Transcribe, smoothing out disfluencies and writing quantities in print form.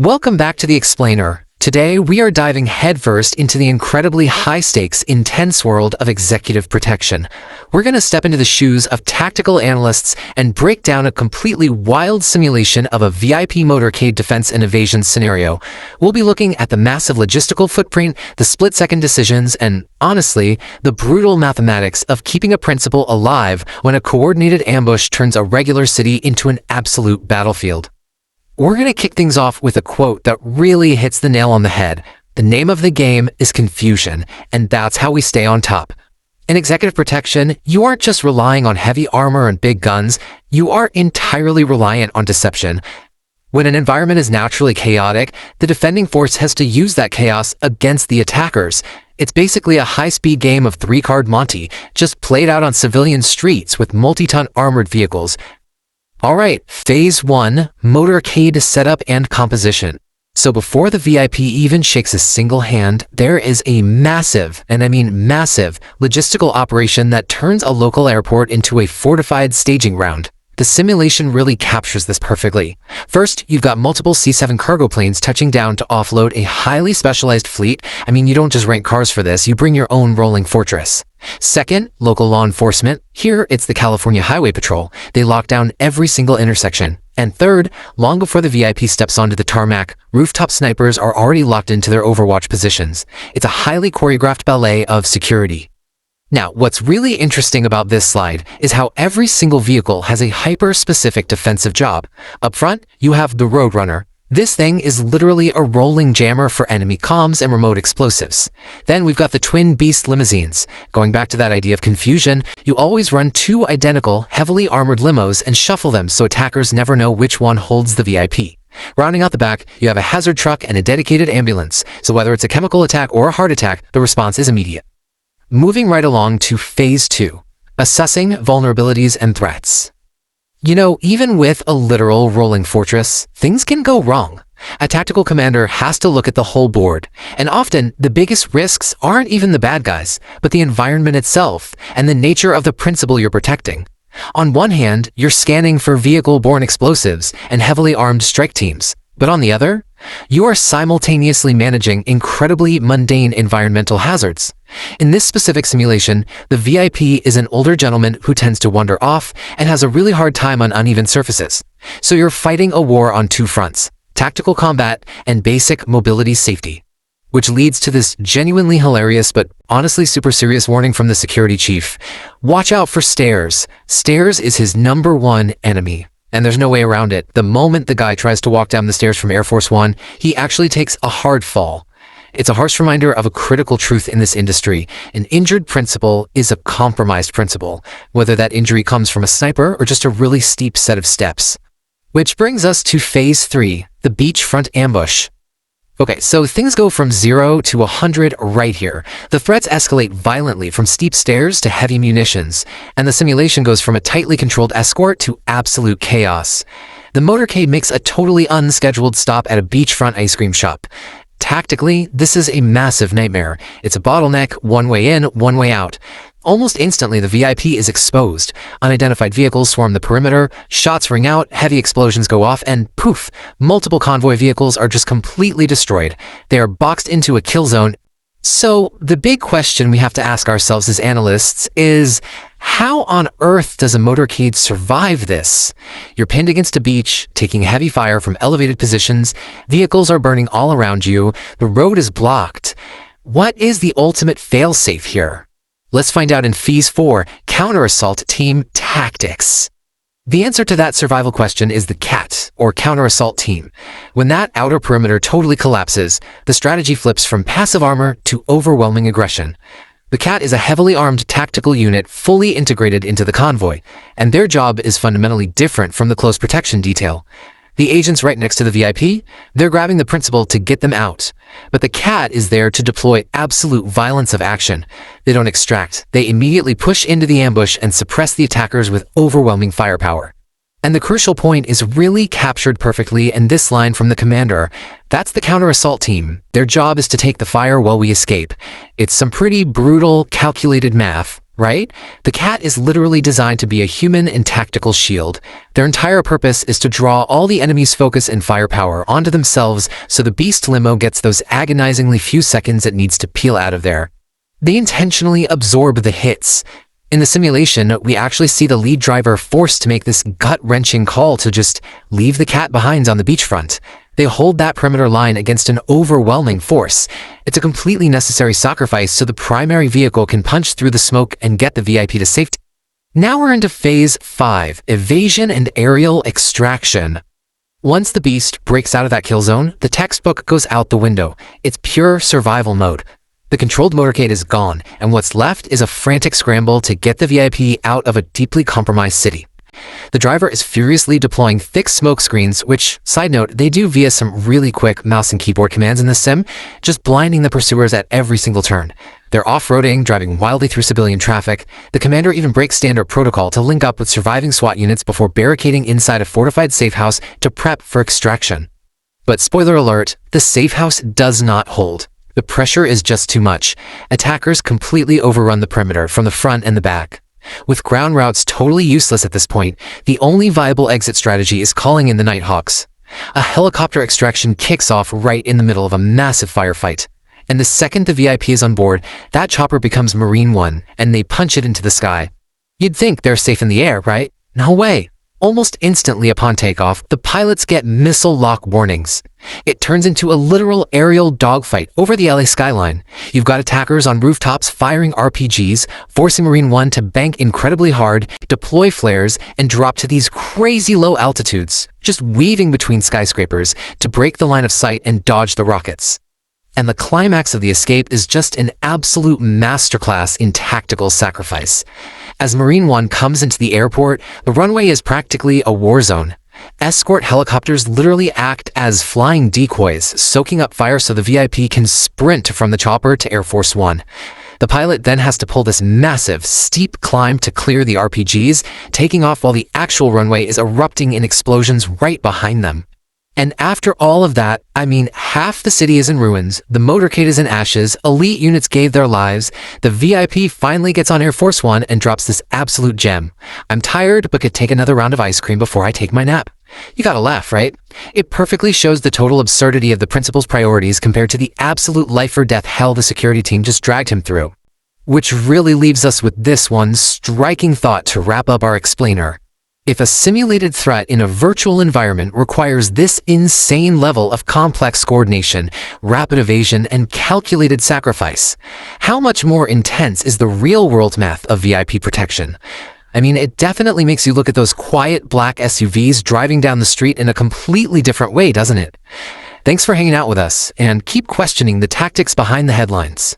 Welcome back to the Explainer. Today, we are diving headfirst into the incredibly high-stakes, intense world of executive protection. We're going to step into the shoes of tactical analysts and break down a completely wild simulation of a VIP motorcade defense and evasion scenario. We'll be looking at the massive logistical footprint, the split-second decisions, and, honestly, the brutal mathematics of keeping a principal alive when a coordinated ambush turns a regular city into an absolute battlefield. We're going to kick things off with a quote that really hits the nail on the head. The name of the game is confusion, and that's how we stay on top. In executive protection, you aren't just relying on heavy armor and big guns, you are entirely reliant on deception. When an environment is naturally chaotic, the defending force has to use that chaos against the attackers. It's basically a high-speed game of three-card Monte, just played out on civilian streets with multi-ton armored vehicles. Alright, Phase 1, Motorcade Setup and Composition. So before the VIP even shakes a single hand, there is a massive, and I mean massive, logistical operation that turns a local airport into a fortified staging ground. The simulation really captures this perfectly. First, you've got multiple C-7 cargo planes touching down to offload a highly specialized fleet. I mean, you don't just rent cars for this, you bring your own rolling fortress. Second, local law enforcement. Here, it's the California Highway Patrol. They lock down every single intersection. And third, long before the VIP steps onto the tarmac, rooftop snipers are already locked into their overwatch positions. It's a highly choreographed ballet of security. Now, what's really interesting about this slide is how every single vehicle has a hyper-specific defensive job. Up front, you have the Roadrunner. This thing is literally a rolling jammer for enemy comms and remote explosives. Then we've got the Twin Beast limousines. Going back to that idea of confusion, you always run two identical, heavily armored limos and shuffle them so attackers never know which one holds the VIP. Rounding out the back, you have a hazard truck and a dedicated ambulance, so whether it's a chemical attack or a heart attack, the response is immediate. Moving right along to Phase 2, Assessing Vulnerabilities and Threats. You know, even with a literal rolling fortress, things can go wrong. A tactical commander has to look at the whole board, and often the biggest risks aren't even the bad guys, but the environment itself and the nature of the principle you're protecting. On one hand, you're scanning for vehicle-borne explosives and heavily armed strike teams, but on the other, you are simultaneously managing incredibly mundane environmental hazards. In this specific simulation, the VIP is an older gentleman who tends to wander off and has a really hard time on uneven surfaces. So you're fighting a war on two fronts, tactical combat and basic mobility safety. Which leads to this genuinely hilarious but honestly super serious warning from the security chief. Watch out for stairs. Stairs is his #1 enemy. And there's no way around it. The moment the guy tries to walk down the stairs from Air Force One, he actually takes a hard fall. It's a harsh reminder of a critical truth in this industry. An injured principal is a compromised principal, whether that injury comes from a sniper or just a really steep set of steps. Which brings us to Phase 3, the beachfront ambush. Okay, so things go from 0 to 100 right here. The threats escalate violently from steep stairs to heavy munitions, and the simulation goes from a tightly controlled escort to absolute chaos. The motorcade makes a totally unscheduled stop at a beachfront ice cream shop. Tactically, this is a massive nightmare. It's a bottleneck, one way in, one way out. Almost instantly, the VIP is exposed. Unidentified vehicles swarm the perimeter, shots ring out, heavy explosions go off, and poof, multiple convoy vehicles are just completely destroyed. They are boxed into a kill zone. So, the big question we have to ask ourselves as analysts is, how on earth does a motorcade survive this? You're pinned against a beach, taking heavy fire from elevated positions, vehicles are burning all around you, the road is blocked. What is the ultimate failsafe here? Let's find out in Phase 4, Counter-Assault Team Tactics. The answer to that survival question is the CAT, or Counter-Assault Team. When that outer perimeter totally collapses, the strategy flips from passive armor to overwhelming aggression. The CAT is a heavily armed tactical unit fully integrated into the convoy, and their job is fundamentally different from the close protection detail. The agent's right next to the VIP, they're grabbing the principal to get them out. But the CAT is there to deploy absolute violence of action. They don't extract, they immediately push into the ambush and suppress the attackers with overwhelming firepower. And the crucial point is really captured perfectly in this line from the commander. That's the counter-assault team. Their job is to take the fire while we escape. It's some pretty brutal, calculated math. right? The cat is literally designed to be a human and tactical shield. Their entire purpose is to draw all the enemy's focus and firepower onto themselves so the beast limo gets those agonizingly few seconds it needs to peel out of there. They intentionally absorb the hits. In the simulation, we actually see the lead driver forced to make this gut-wrenching call to just leave the cat behind on the beachfront. They hold that perimeter line against an overwhelming force. It's a completely necessary sacrifice so the primary vehicle can punch through the smoke and get the VIP to safety. Now we're into Phase 5, Evasion and Aerial Extraction. Once the beast breaks out of that kill zone, the textbook goes out the window. It's pure survival mode. The controlled motorcade is gone, and what's left is a frantic scramble to get the VIP out of a deeply compromised city. The driver is furiously deploying thick smoke screens, which, side note, they do via some really quick mouse and keyboard commands in the sim, just blinding the pursuers at every single turn. They're off-roading, driving wildly through civilian traffic. The commander even breaks standard protocol to link up with surviving SWAT units before barricading inside a fortified safe house to prep for extraction. But spoiler alert, the safe house does not hold. The pressure is just too much. Attackers completely overrun the perimeter from the front and the back. With ground routes totally useless at this point, the only viable exit strategy is calling in the Nighthawks. A helicopter extraction kicks off right in the middle of a massive firefight. And the second the VIP is on board, that chopper becomes Marine 1, and they punch it into the sky. You'd think they're safe in the air, right? No way. Almost instantly upon takeoff, the pilots get missile lock warnings. It turns into a literal aerial dogfight over the LA skyline. You've got attackers on rooftops firing RPGs, forcing Marine 1 to bank incredibly hard, deploy flares, and drop to these crazy low altitudes, just weaving between skyscrapers to break the line of sight and dodge the rockets. And the climax of the escape is just an absolute masterclass in tactical sacrifice. As Marine 1 comes into the airport, the runway is practically a war zone. Escort helicopters literally act as flying decoys, soaking up fire so the VIP can sprint from the chopper to Air Force One. The pilot then has to pull this massive, steep climb to clear the RPGs, taking off while the actual runway is erupting in explosions right behind them. And after all of that, I mean, half the city is in ruins, the motorcade is in ashes, elite units gave their lives, the VIP finally gets on Air Force One and drops this absolute gem. I'm tired, but could take another round of ice cream before I take my nap. You gotta laugh, right? It perfectly shows the total absurdity of the principal's priorities compared to the absolute life-or-death hell the security team just dragged him through. Which really leaves us with this one striking thought to wrap up our explainer. If a simulated threat in a virtual environment requires this insane level of complex coordination, rapid evasion, and calculated sacrifice, how much more intense is the real-world math of VIP protection? I mean, it definitely makes you look at those quiet black SUVs driving down the street in a completely different way, doesn't it? Thanks for hanging out with us, and keep questioning the tactics behind the headlines.